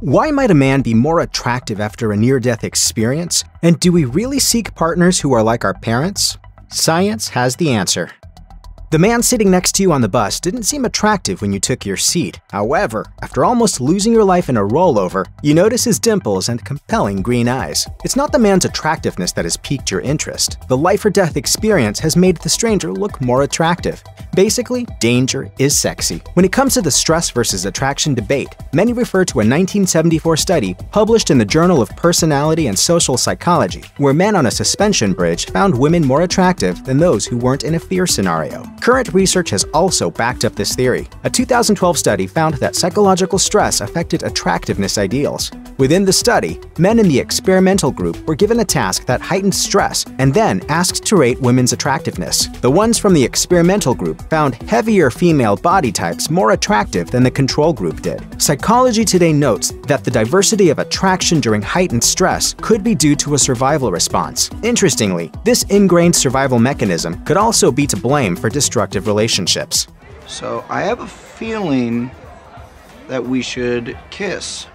Why might a man be more attractive after a near-death experience? And do we really seek partners who are like our parents? Science has the answer. The man sitting next to you on the bus didn't seem attractive when you took your seat. However, after almost losing your life in a rollover, you notice his dimples and compelling green eyes. It's not the man's attractiveness that has piqued your interest. The life-or-death experience has made the stranger look more attractive. Basically, danger is sexy. When it comes to the stress versus attraction debate, many refer to a 1974 study published in the Journal of Personality and Social Psychology, where men on a suspension bridge found women more attractive than those who weren't in a fear scenario. Current research has also backed up this theory. A 2012 study found that psychological stress affected attractiveness ideals. Within the study, men in the experimental group were given a task that heightened stress and then asked to rate women's attractiveness. The ones from the experimental group found heavier female body types more attractive than the control group did. Psychology Today notes that the diversity of attraction during heightened stress could be due to a survival response. Interestingly, this ingrained survival mechanism could also be to blame for destructive relationships. So I have a feeling that we should kiss.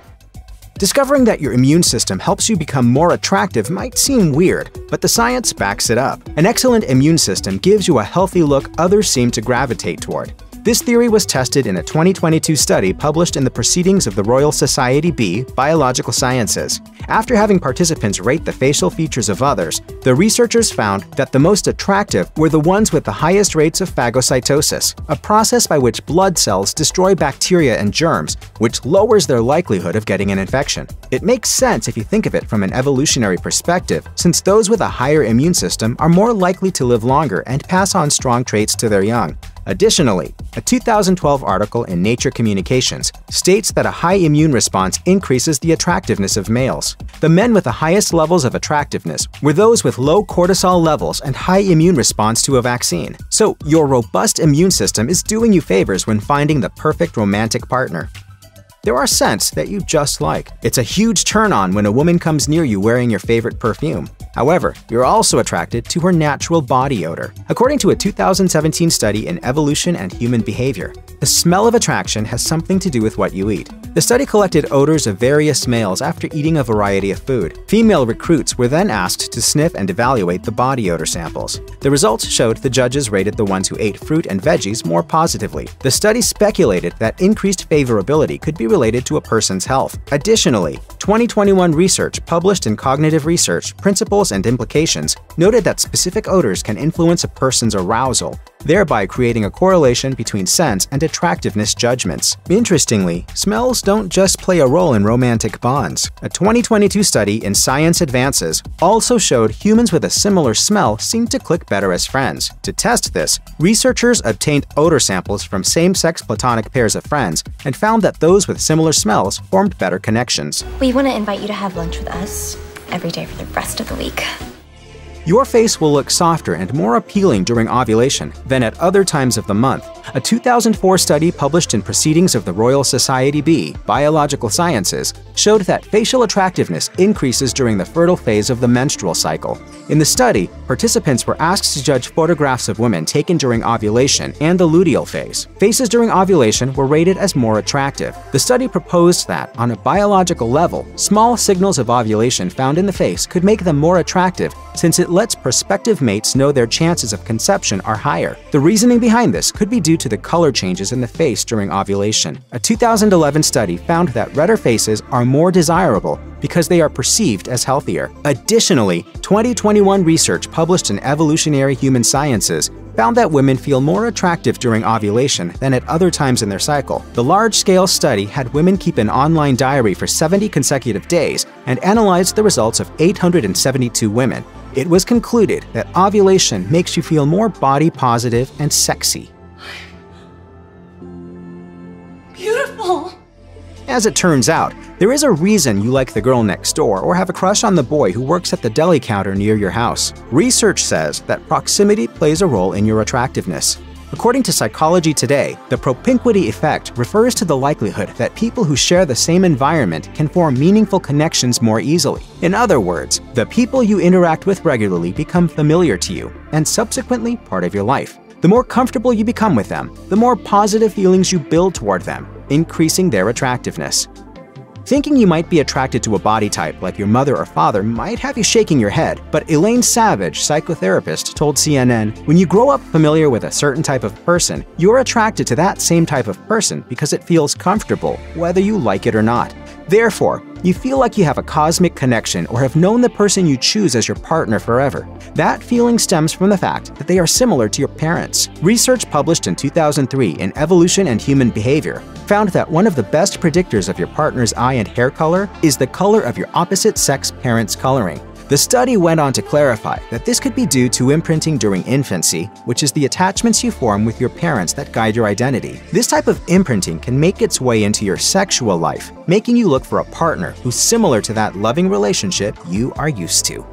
Discovering that your immune system helps you become more attractive might seem weird, but the science backs it up. An excellent immune system gives you a healthy look others seem to gravitate toward. This theory was tested in a 2022 study published in the Proceedings of the Royal Society B, Biological Sciences. After having participants rate the facial features of others, the researchers found that the most attractive were the ones with the highest rates of phagocytosis, a process by which blood cells destroy bacteria and germs, which lowers their likelihood of getting an infection. It makes sense if you think of it from an evolutionary perspective, since those with a higher immune system are more likely to live longer and pass on strong traits to their young. Additionally, a 2012 article in Nature Communications states that a high immune response increases the attractiveness of males. The men with the highest levels of attractiveness were those with low cortisol levels and high immune response to a vaccine. So, your robust immune system is doing you favors when finding the perfect romantic partner. There are scents that you just like. It's a huge turn-on when a woman comes near you wearing your favorite perfume. However, you're also attracted to her natural body odor. According to a 2017 study in Evolution and Human Behavior, the smell of attraction has something to do with what you eat. The study collected odors of various males after eating a variety of food. Female recruits were then asked to sniff and evaluate the body odor samples. The results showed the judges rated the ones who ate fruit and veggies more positively. The study speculated that increased favorability could be related to a person's health. Additionally, 2021 research published in Cognitive Research, Principles and Implications noted that specific odors can influence a person's arousal, thereby creating a correlation between sense and attractiveness judgments. Interestingly, smells don't just play a role in romantic bonds. A 2022 study in Science Advances also showed humans with a similar smell seem to click better as friends. To test this, researchers obtained odor samples from same-sex platonic pairs of friends and found that those with similar smells formed better connections. We want to invite you to have lunch with us every day for the rest of the week. Your face will look softer and more appealing during ovulation than at other times of the month. A 2004 study published in Proceedings of the Royal Society B, Biological Sciences, showed that facial attractiveness increases during the fertile phase of the menstrual cycle. In the study, participants were asked to judge photographs of women taken during ovulation and the luteal phase. Faces during ovulation were rated as more attractive. The study proposed that, on a biological level, small signals of ovulation found in the face could make them more attractive, since it lets prospective mates know their chances of conception are higher. The reasoning behind this could be due to the color changes in the face during ovulation. A 2011 study found that redder faces are more desirable because they are perceived as healthier. Additionally, 2021 research published in Evolutionary Human Sciences found that women feel more attractive during ovulation than at other times in their cycle. The large-scale study had women keep an online diary for 70 consecutive days and analyzed the results of 872 women. It was concluded that ovulation makes you feel more body positive and sexy. Beautiful! As it turns out, there is a reason you like the girl next door or have a crush on the boy who works at the deli counter near your house. Research says that proximity plays a role in your attractiveness. According to Psychology Today, the propinquity effect refers to the likelihood that people who share the same environment can form meaningful connections more easily. In other words, the people you interact with regularly become familiar to you and subsequently part of your life. The more comfortable you become with them, the more positive feelings you build toward them, increasing their attractiveness. Thinking you might be attracted to a body type like your mother or father might have you shaking your head, but Elaine Savage, psychotherapist, told CNN, "When you grow up familiar with a certain type of person, you're attracted to that same type of person because it feels comfortable, whether you like it or not. Therefore, you feel like you have a cosmic connection or have known the person you choose as your partner forever. That feeling stems from the fact that they are similar to your parents." Research published in 2003 in Evolution and Human Behavior found that one of the best predictors of your partner's eye and hair color is the color of your opposite-sex parents' coloring. The study went on to clarify that this could be due to imprinting during infancy, which is the attachments you form with your parents that guide your identity. This type of imprinting can make its way into your sexual life, making you look for a partner who's similar to that loving relationship you are used to.